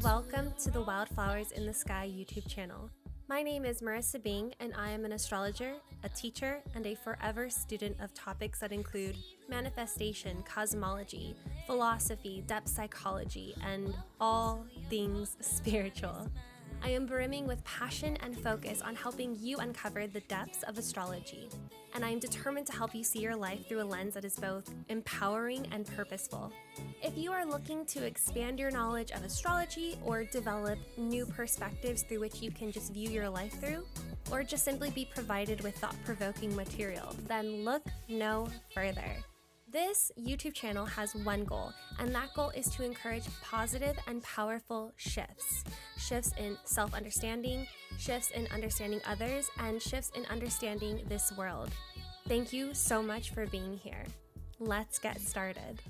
Welcome to the Wildflowers in the Sky YouTube channel. My name is Marissa Bing, and I am an astrologer, a teacher, and a forever student of topics that include manifestation, cosmology, philosophy, depth psychology, and all things spiritual. I am brimming with passion and focus on helping you uncover the depths of astrology, and I am determined to help you see your life through a lens that is both empowering and purposeful. If you are looking to expand your knowledge of astrology or develop new perspectives through which you can just view your life through, or just simply be provided with thought-provoking material, then look no further. This YouTube channel has one goal, and that goal is to encourage positive and powerful shifts. Shifts in self-understanding, shifts in understanding others, and shifts in understanding this world. Thank you so much for being here. Let's get started.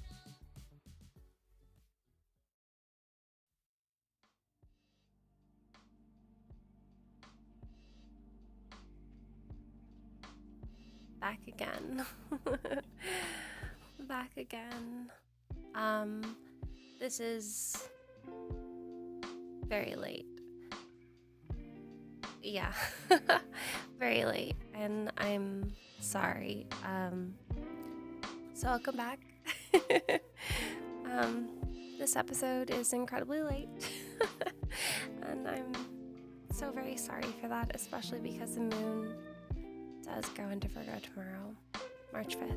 Back again. Back again. This is very late. Yeah, very late, and I'm sorry. So I'll come back. This episode is incredibly late, and I'm so very sorry for that, especially because the moon does go into Virgo tomorrow, March 5th.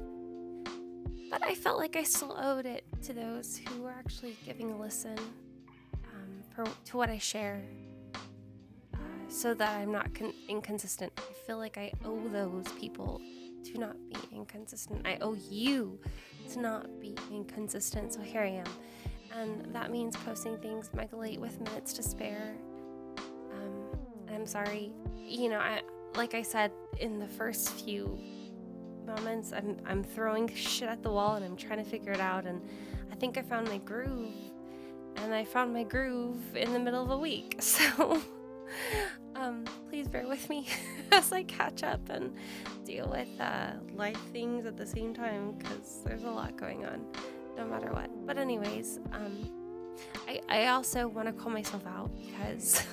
But I felt like I still owed it to those who are actually giving a listen to what I share, so that I'm not inconsistent. I feel like I owe those people to not be inconsistent. I owe you to not be inconsistent, so here I am. And that means posting things mega late with minutes to spare. I'm sorry. Like I said in the first few moments, I'm throwing shit at the wall and I'm trying to figure it out, and I think I found my groove, and I found my groove in the middle of a week, so please bear with me as I catch up and deal with life things at the same time, because there's a lot going on no matter what. But anyways, I also want to call myself out because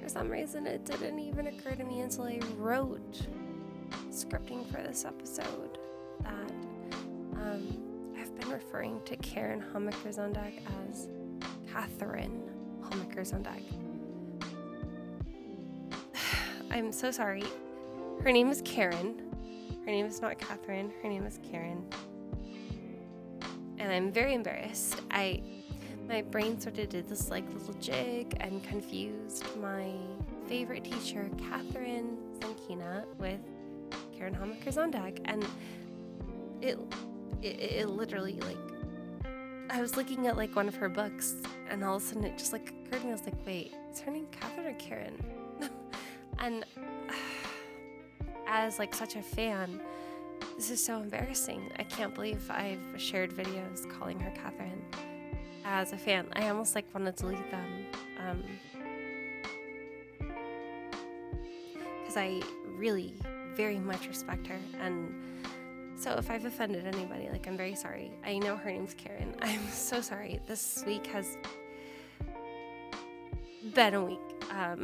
for some reason it didn't even occur to me until I wrote scripting for this episode that I've been referring to Karen Homaker-Zondag as Catherine Homaker-Zondag. I'm so sorry. Her name is Karen. Her name is not Catherine. Her name is Karen. And I'm very embarrassed. My brain sort of did this little jig and confused my favorite teacher, Catherine Zankina, with Karen Homaker-Zondag, and it literally, I was looking at one of her books, and all of a sudden it just occurred to me. I was like, wait, is her name Catherine or Karen? And as such a fan, this is so embarrassing. I can't believe I've shared videos calling her Catherine. As a fan, I almost want to delete them, because I really very much respect her, and so if I've offended anybody, I'm very sorry. I know her name's Karen. I'm so sorry. This week has been a week,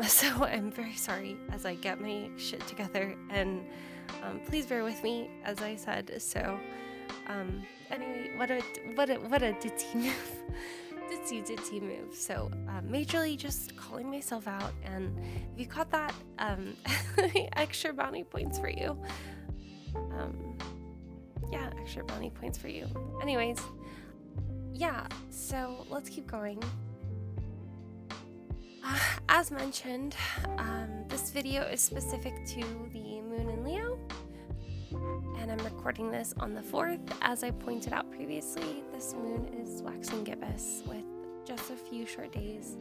so I'm very sorry as I get my shit together, and please bear with me, as I said. So anyway, what a ditzy move. Ditzy move. So majorly just calling myself out, and if you caught that, extra bounty points for you. Extra bounty points for you. Anyways, so let's keep going. As mentioned, this video is specific to the moon in Leo, and I'm recording this on the 4th. As I pointed out previously, this moon is waxing gibbous with just a few short days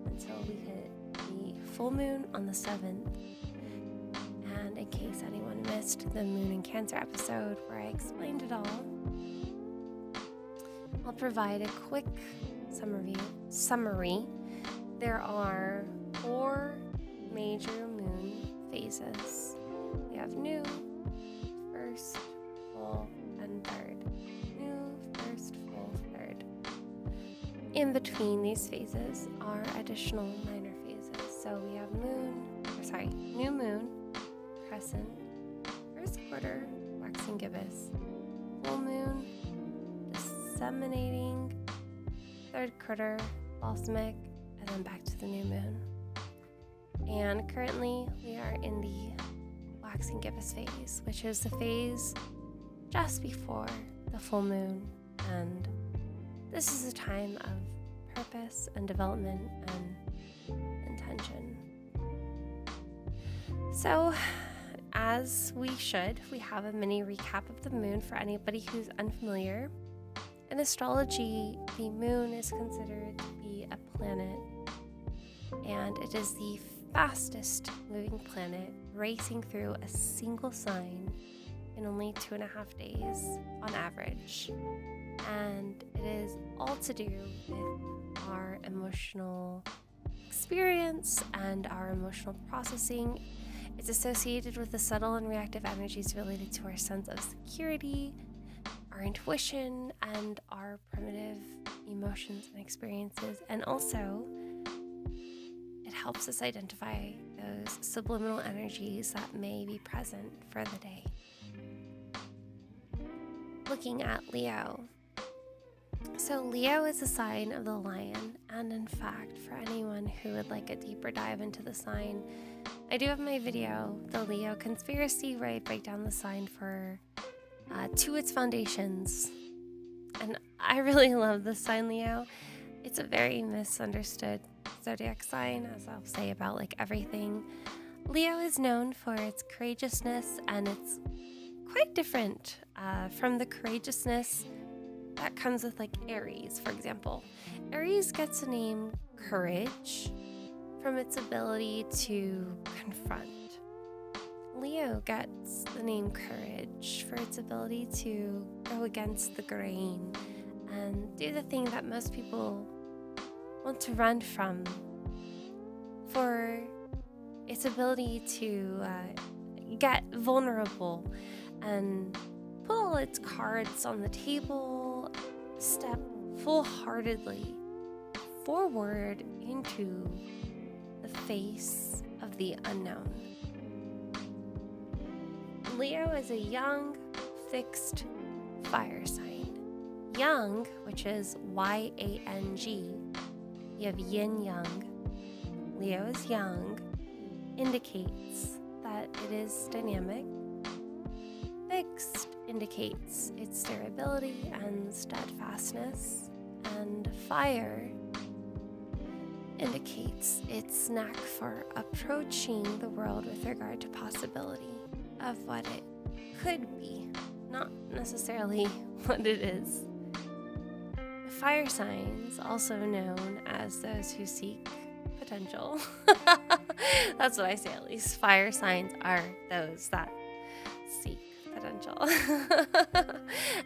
until we hit the full moon on the 7th. And in case anyone missed the Moon in Cancer episode where I explained it all, I'll provide a quick summary. There are 4 major moon phases. We have new, first, full, and third. New, first, full, third. In between between these phases are additional minor phases. So we have new moon, crescent, first quarter, waxing gibbous, full moon, disseminating, third quarter, balsamic, and then back to the new moon. And currently we are in the waxing gibbous phase, which is the phase just before the full moon, and this is a time of purpose and development and intention. So, as we have a mini recap of the moon for anybody who's unfamiliar. In astrology, the moon is considered to be a planet, and it is the fastest moving planet, racing through a single sign in only 2.5 days on average. And it is all to do with our emotional experience and our emotional processing. It's associated with the subtle and reactive energies related to our sense of security, our intuition, and our primitive emotions and experiences. And also, it helps us identify those subliminal energies that may be present for the day. Looking at Leo. So Leo is a sign of the lion, and in fact, for anyone who would like a deeper dive into the sign, I do have my video, The Leo Conspiracy, where I break down the sign to its foundations. And I really love this sign, Leo. It's a very misunderstood zodiac sign, as I'll say about like everything. Leo is known for its courageousness, and it's quite different from the courageousness that comes with like Aries, for example. Aries gets the name courage from its ability to confront. Leo gets the name courage for its ability to go against the grain and do the thing that most people want to run from, for its ability to get vulnerable and put all its cards on the table, step full-heartedly forward into the face of the unknown. Leo is a young, fixed fire sign. Young, which is Y-A-N-G. You have yin-yang. Leo is young, indicates that it is dynamic. Fixed indicates its durability and steadfastness. And fire indicates its knack for approaching the world with regard to possibility of what it could be, not necessarily what it is. Fire signs, also known as those who seek potential. That's what I say, at least. Fire signs are those that seek potential.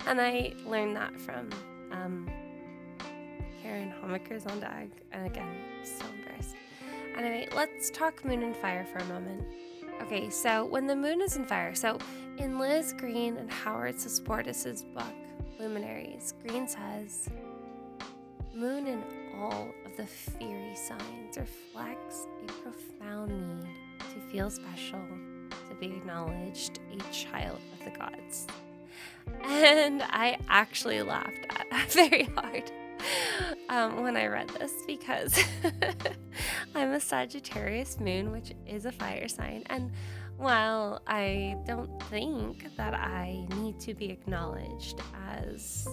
And I learned that from Karen Homaker's on Dag. And again, I'm so embarrassed. Anyway, let's talk moon and fire for a moment. Okay, so when the moon is in fire, so in Liz Green and Howard Susportis' book, Luminaries, Green says, moon in all of the fiery signs reflects a profound need to feel special, to be acknowledged, a child of the gods. And I actually laughed at very hard when I read this, because I'm a Sagittarius moon, which is a fire sign. And while I don't think that I need to be acknowledged as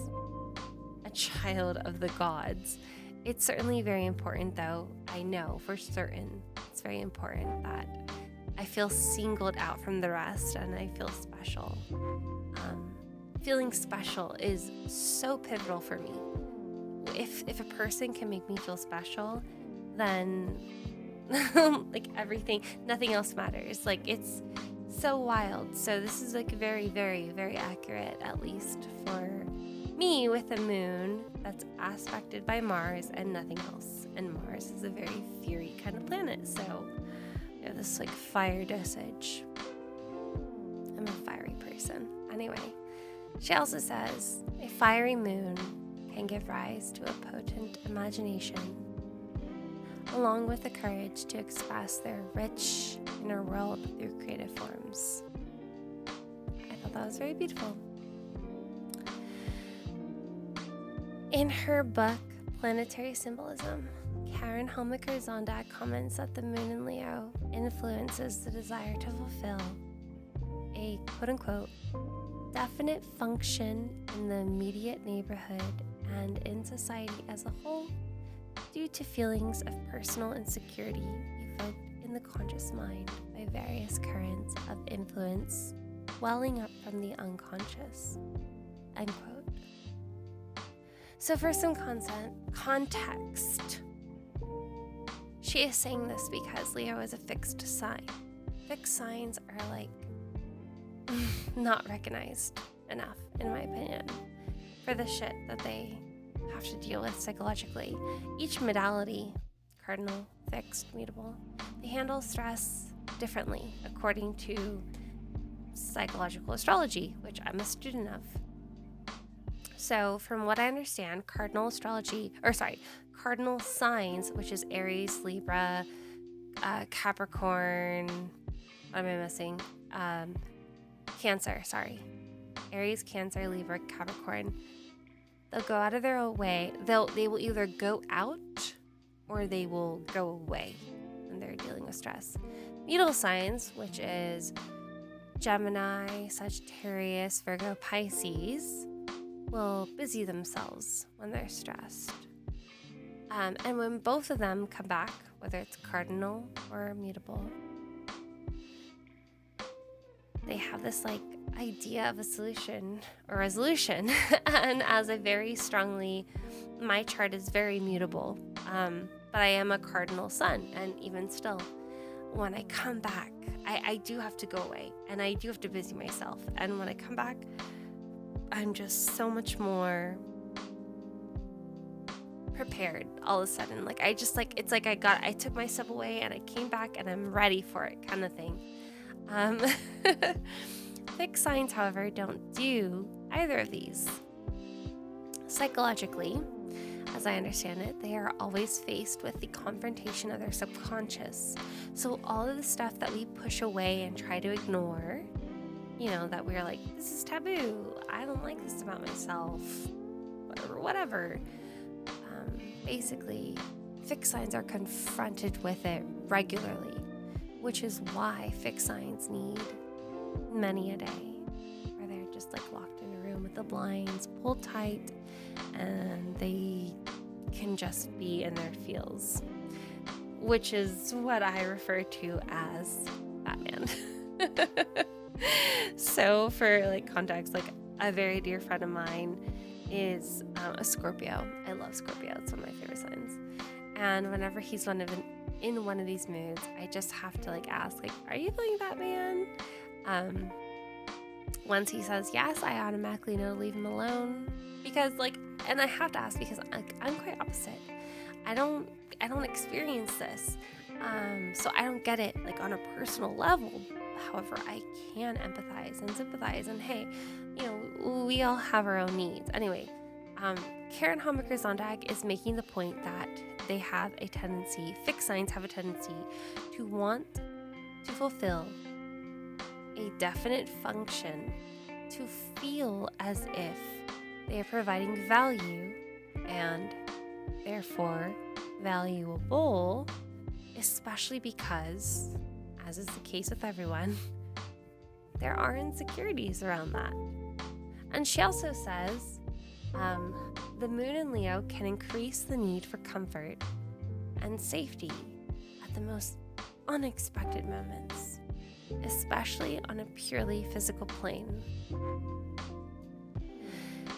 a child of the gods, it's certainly very important, though. I know for certain it's very important that I feel singled out from the rest and I feel special. Feeling special is so pivotal for me. If a person can make me feel special, then like everything, nothing else matters. Like, it's so wild. So this is like very, very, very accurate, at least for me, with a moon that's aspected by Mars and nothing else. And Mars is a very fiery kind of planet. So you know, this like fire dosage. I'm a fiery person. Anyway, she also says a fiery moon can give rise to a potent imagination, along with the courage to express their rich inner world through creative forms. I thought that was very beautiful. In her book, Planetary Symbolism, Karen Helmiker-Zondag comments that the moon in Leo influences the desire to fulfill a quote-unquote definite function in the immediate neighborhood and in society as a whole due to feelings of personal insecurity evoked in the conscious mind by various currents of influence welling up from the unconscious, end quote. So for some context, she is saying this because Leo is a fixed sign. Fixed signs are like not recognized enough, in my opinion, for the shit that they have to deal with psychologically. Each modality, cardinal, fixed, mutable, they handle stress differently according to psychological astrology, which I'm a student of. So from what I understand, cardinal signs, which is Aries, Libra, Capricorn, what am I missing? Cancer, Aries, Cancer, Libra, Capricorn. They'll go out of their own way. They will either go out or they will go away when they're dealing with stress. Mutable signs, which is Gemini, Sagittarius, Virgo, Pisces, will busy themselves when they're stressed. And when both of them come back, whether it's cardinal or mutable, they have this like idea of a solution or resolution. And as a very strongly, my chart is very mutable, but I am a cardinal sun. And even still, when I come back, I do have to go away and I do have to busy myself. And when I come back, I'm just so much more prepared all of a sudden. Like it's like I took my step away and I came back and I'm ready for it kind of thing. Fixed signs, however, don't do either of these. Psychologically, as I understand it, they are always faced with the confrontation of their subconscious. So all of the stuff that we push away and try to ignore, that we're like, this is taboo, I don't like this about myself, whatever. Basically, fixed signs are confronted with it regularly, which is why fixed signs need many a day where they're just like locked in a room with the blinds pulled tight and they can just be in their feels, which is what I refer to as Batman. So for like context, like a very dear friend of mine is a Scorpio. I love Scorpio. It's one of my favorite signs. And whenever he's in one of these moods, I just have to like ask, like, are you feeling Batman? Once he says yes, I automatically know to leave him alone, because like, and I have to ask because I'm quite opposite. I don't experience this, so I don't get it like on a personal level. However, I can empathize and sympathize, and hey, we all have our own needs. Anyway, Karen Helmiker-Zondag is making the point that they have a tendency, fixed signs have a tendency to want to fulfill a definite function, to feel as if they are providing value and therefore valuable, especially because, as is the case with everyone, there are insecurities around that. And she also says the moon in Leo can increase the need for comfort and safety at the most unexpected moments, especially on a purely physical plane.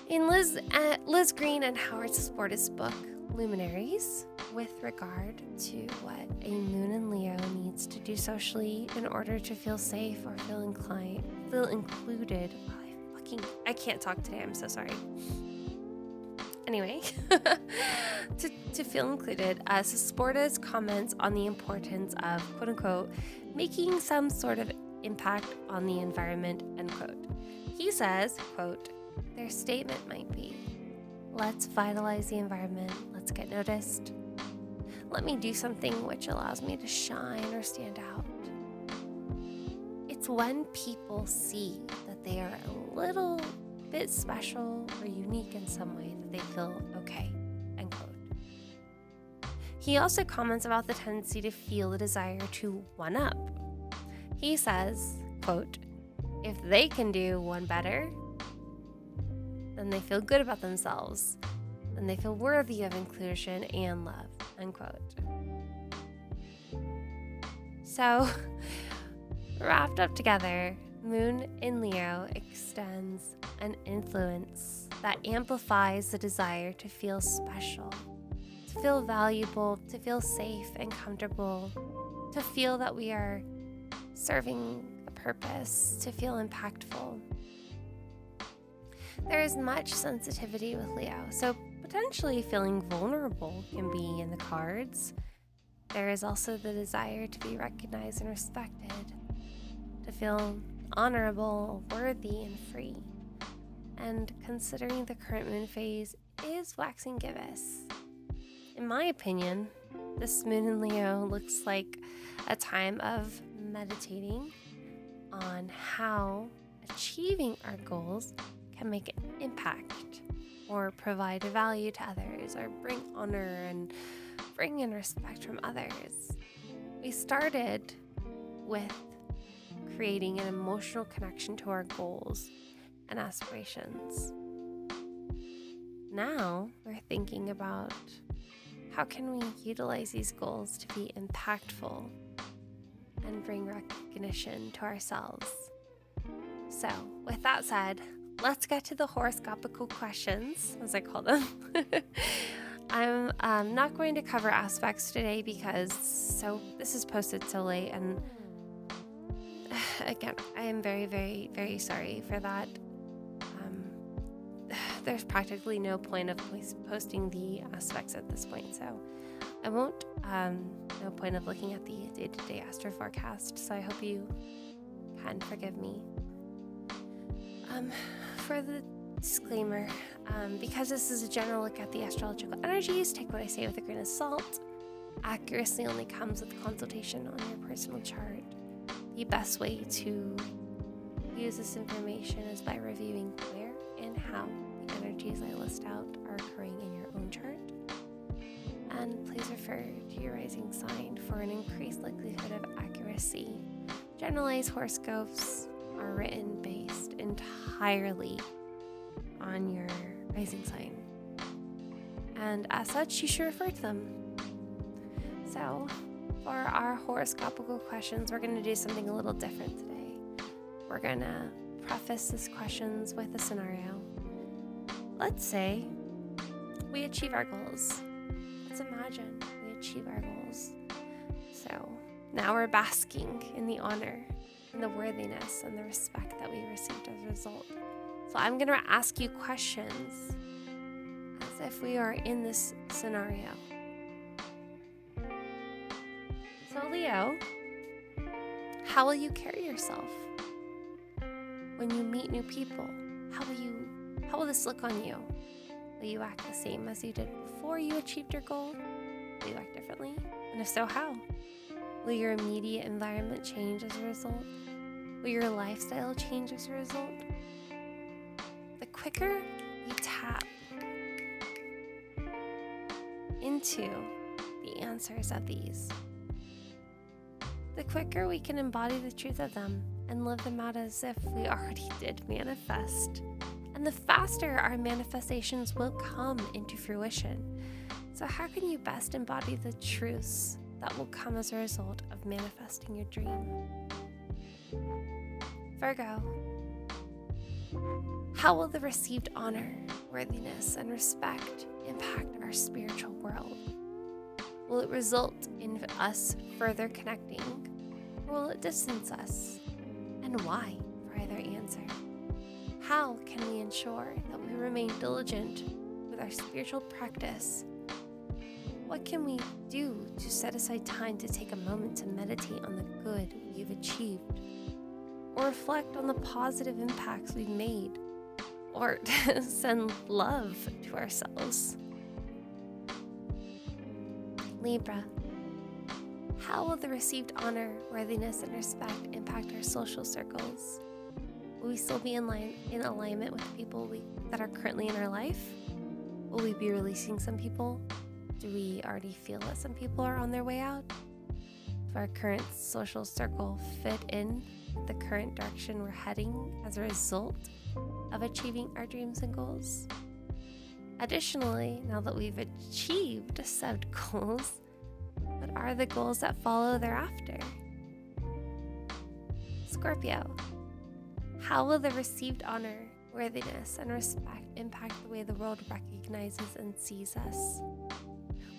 In Liz Green and Howard Sportis' book, Luminaries, with regard to what a moon in Leo needs to do socially in order to feel safe or feel included. I can't talk today, I'm so sorry. Anyway, to feel included, Sportis comments on the importance of, quote unquote, making some sort of impact on the environment, end quote. He says, quote, their statement might be, Let's vitalize the environment. Let's get noticed. Let me do something which allows me to shine or stand out. It's when people see that they are a little bit special or unique in some way that they feel okay, end quote. He also comments about the tendency to feel the desire to one-up. He says, quote, if they can do one better, then they feel good about themselves. Then they feel worthy of inclusion and love, end quote. So, wrapped up together, Moon in Leo extends an influence that amplifies the desire to feel special, to feel valuable, to feel safe and comfortable, to feel that we are serving a purpose, to feel impactful. There is much sensitivity with Leo, so potentially feeling vulnerable can be in the cards. There is also the desire to be recognized and respected, to feel honorable, worthy, and free. And considering the current moon phase is waxing gibbous, in my opinion, this moon in Leo looks like a time of meditating on how achieving our goals can make an impact or provide value to others or bring honor and bring in respect from others. We started with creating an emotional connection to our goals and aspirations. Now we're thinking about how can we utilize these goals to be impactful and bring recognition to ourselves. So with that said, let's get to the horoscopical questions, as I call them. I'm not going to cover aspects today because this is posted so late, and again, I am very, very, very sorry for that. There's practically no point of posting the aspects at this point, so I won't. No point of looking at the day-to-day astro forecast, so I hope you can forgive me. For the disclaimer, because this is a general look at the astrological energies, take what I say with a grain of salt. Accuracy only comes with consultation on your personal chart. The best way to use this information is by reviewing where and how the energies I list out are occurring in your own chart. And please refer to your rising sign for an increased likelihood of accuracy. Generalized horoscopes are written based entirely on your rising sign, and as such you should refer to them. So for our horoscopical questions, we're going to do something a little different today. We're going to preface these questions with a scenario. Let's say we achieve our goals. Let's imagine we achieve our goals. So now we're basking in the honor and the worthiness and the respect that we received as a result. So I'm going to ask you questions as if we are in this scenario. So Leo, how will you carry yourself when you meet new people? How will this look on you? Will you act the same as you did before you achieved your goal? Will you act differently? And if so, how? Will your immediate environment change as a result? Will your lifestyle change as a result? The quicker we tap into the answers of these, the quicker we can embody the truth of them and live them out as if we already did manifest. And the faster our manifestations will come into fruition. So how can you best embody the truths that will come as a result of manifesting your dream? Virgo, how will the received honor, worthiness, and respect impact our spiritual world? Will it result in us further connecting, or will it distance us? And why, for either answer? How can we ensure that we remain diligent with our spiritual practice? What can we do to set aside time to take a moment to meditate on the good we've achieved, or reflect on the positive impacts we've made, or to send love to ourselves. Libra, how will the received honor, worthiness, and respect impact our social circles? Will we still be in alignment with the people that are currently in our life? Will we be releasing some people? Do we already feel that some people are on their way out? Does our current social circle fit in with the current direction we're heading as a result of achieving our dreams and goals? Additionally, now that we've achieved said goals, what are the goals that follow thereafter? Scorpio, how will the received honor, worthiness, and respect impact the way the world recognizes and sees us?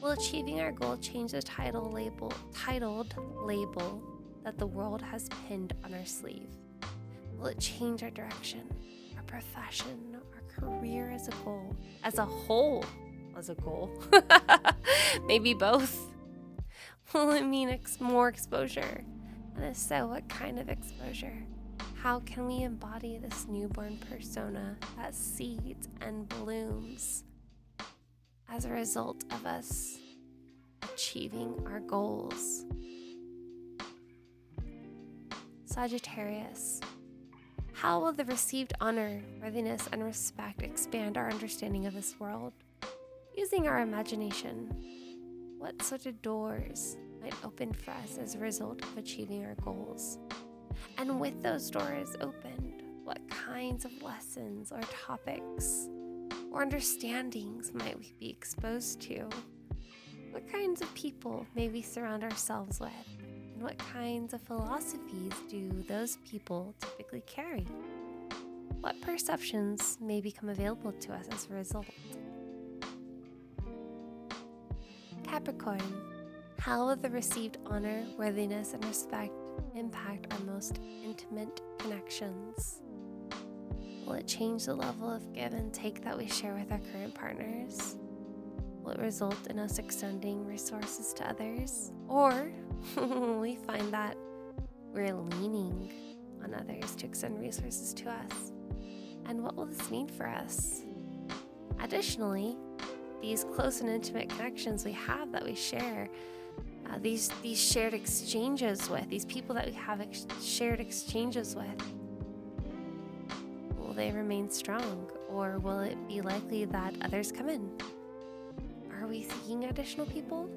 Will achieving our goal change the titled label that the world has pinned on our sleeve? Will it change our direction, our profession, our career as a goal, as a goal? Maybe both. Will it mean more exposure? And if so, what kind of exposure? How can we embody this newborn persona that seeds and blooms as a result of us achieving our goals? Sagittarius, how will the received honor, worthiness, and respect expand our understanding of this world? Using our imagination, what sort of doors might open for us as a result of achieving our goals? And with those doors opened, what kinds of lessons or topics or understandings might we be exposed to? What kinds of people may we surround ourselves with? And what kinds of philosophies do those people typically carry? What perceptions may become available to us as a result? Capricorn, how will the received honor, worthiness, and respect impact our most intimate connections? Will it change the level of give and take that we share with our current partners? Will it result in us extending resources to others? Or will we find that we're leaning on others to extend resources to us? And what will this mean for us? Additionally, these close and intimate connections we have that we share, these shared exchanges with, these people that we have shared exchanges with, will they remain strong, or will it be likely that others come in? Are we seeking additional people?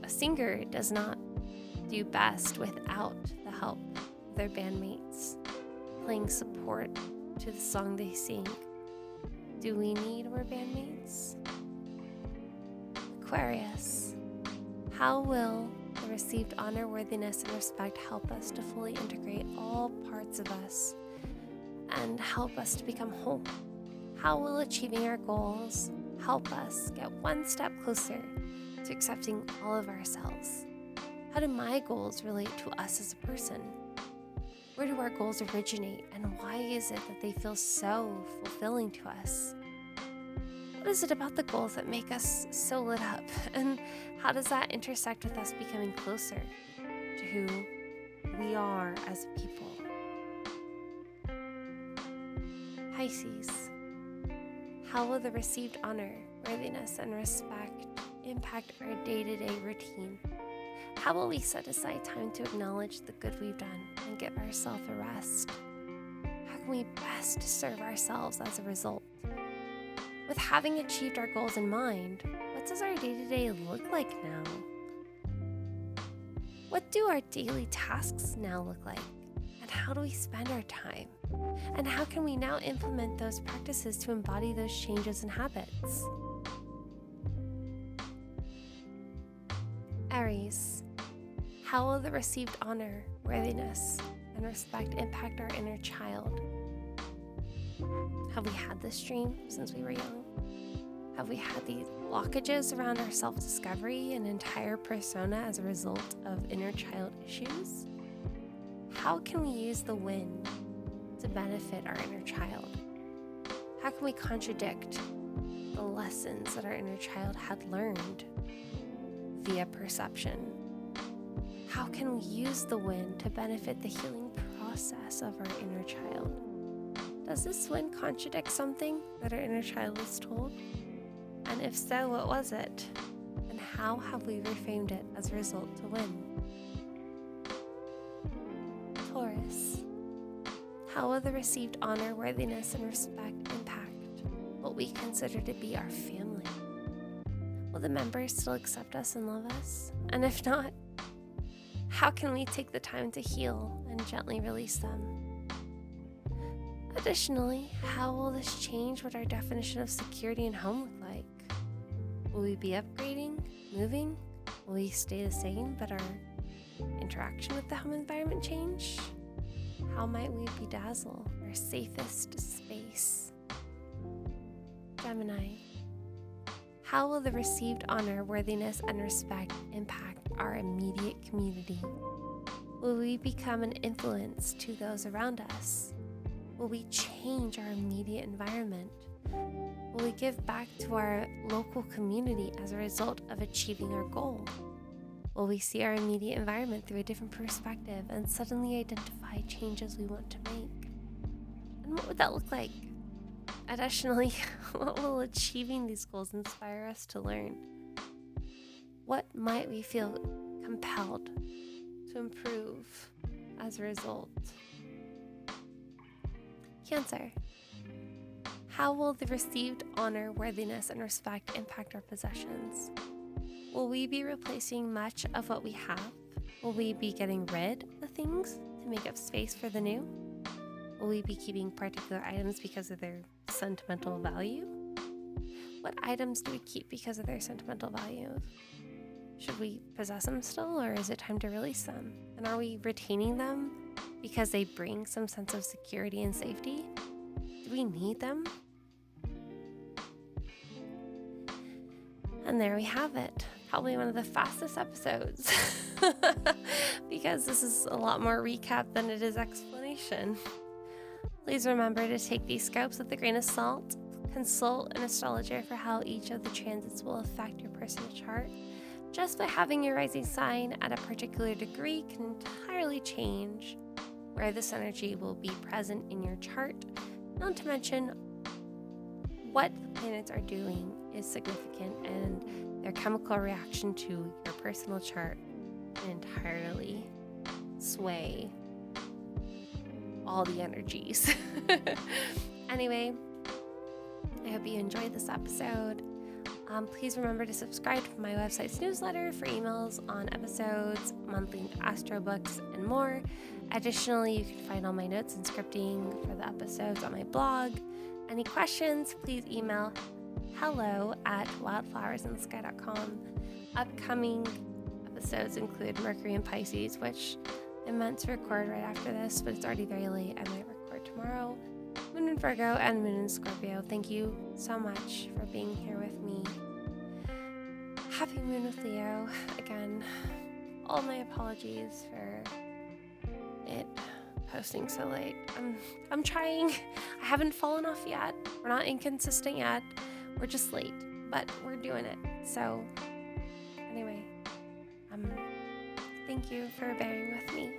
A singer does not do best without the help of their bandmates, playing support to the song they sing. Do we need more bandmates? Aquarius, how will the received honor, worthiness, and respect help us to fully integrate all parts of us and help us to become whole? How will achieving our goals help us get one step closer to accepting all of ourselves? How do my goals relate to us as a person? Where do our goals originate, and why is it that they feel so fulfilling to us? What is it about the goals that make us so lit up? And how does that intersect with us becoming closer to who we are as a people? Pisces, how will the received honor, worthiness, and respect impact our day-to-day routine? How will we set aside time to acknowledge the good we've done and give ourselves a rest? How can we best serve ourselves as a result? With having achieved our goals in mind, what does our day-to-day look like now? What do our daily tasks now look like? And how do we spend our time? And how can we now implement those practices to embody those changes and habits? Aries, how will the received honor, worthiness, and respect impact our inner child? Have we had this dream since we were young? Have we had these blockages around our self-discovery and entire persona as a result of inner child issues? How can we use the win to benefit our inner child? How can we contradict the lessons that our inner child had learned via perception? How can we use the win to benefit the healing process of our inner child? Does this win contradict something that our inner child was told? And if so, what was it? And how have we reframed it as a result to win? Taurus. How will the received honor, worthiness, and respect impact what we consider to be our family? Will the members still accept us and love us? And if not, how can we take the time to heal and gently release them? Additionally, how will this change what our definition of security and home look like? Will we be upgrading, moving? Will we stay the same, but our interaction with the home environment change? How might we bedazzle our safest space? Gemini. How will the received honor, worthiness, and respect impact our immediate community? Will we become an influence to those around us? Will we change our immediate environment? Will we give back to our local community as a result of achieving our goal? Will we see our immediate environment through a different perspective and suddenly identify changes we want to make? And what would that look like? Additionally, what will achieving these goals inspire us to learn? What might we feel compelled to improve as a result? Cancer. How will the received honor, worthiness, and respect impact our possessions? Will we be replacing much of what we have? Will we be getting rid of things to make up space for the new? Will we be keeping particular items because of their sentimental value? What items do we keep because of their sentimental value? Should we possess them still, or is it time to release them? And are we retaining them because they bring some sense of security and safety? Do we need them? And there we have it. Probably one of the fastest episodes because this is a lot more recap than it is explanation. Please remember to take these scopes with a grain of salt. Consult an astrologer for how each of the transits will affect your personal chart. Just by having your rising sign at a particular degree can entirely change where this energy will be present in your chart. Not to mention what the planets are doing is significant, and their chemical reaction to your personal chart can entirely sway all the energies. Anyway, I hope you enjoyed this episode. Please remember to subscribe to my website's newsletter for emails on episodes, monthly astro books, and more. Additionally, you can find all my notes and scripting for the episodes on my blog. Any questions, please email hello@wildflowersinthesky.com. Upcoming episodes include Mercury in Pisces, which I meant to record right after this, but it's already very late. I might record tomorrow. Moon in Virgo and Moon in Scorpio. Thank you so much for being here with me. Happy Moon with Leo. Again, all my apologies for it posting so late. I'm trying. I haven't fallen off yet. We're not inconsistent yet. We're just late, but we're doing it. So anyway, thank you for bearing with me.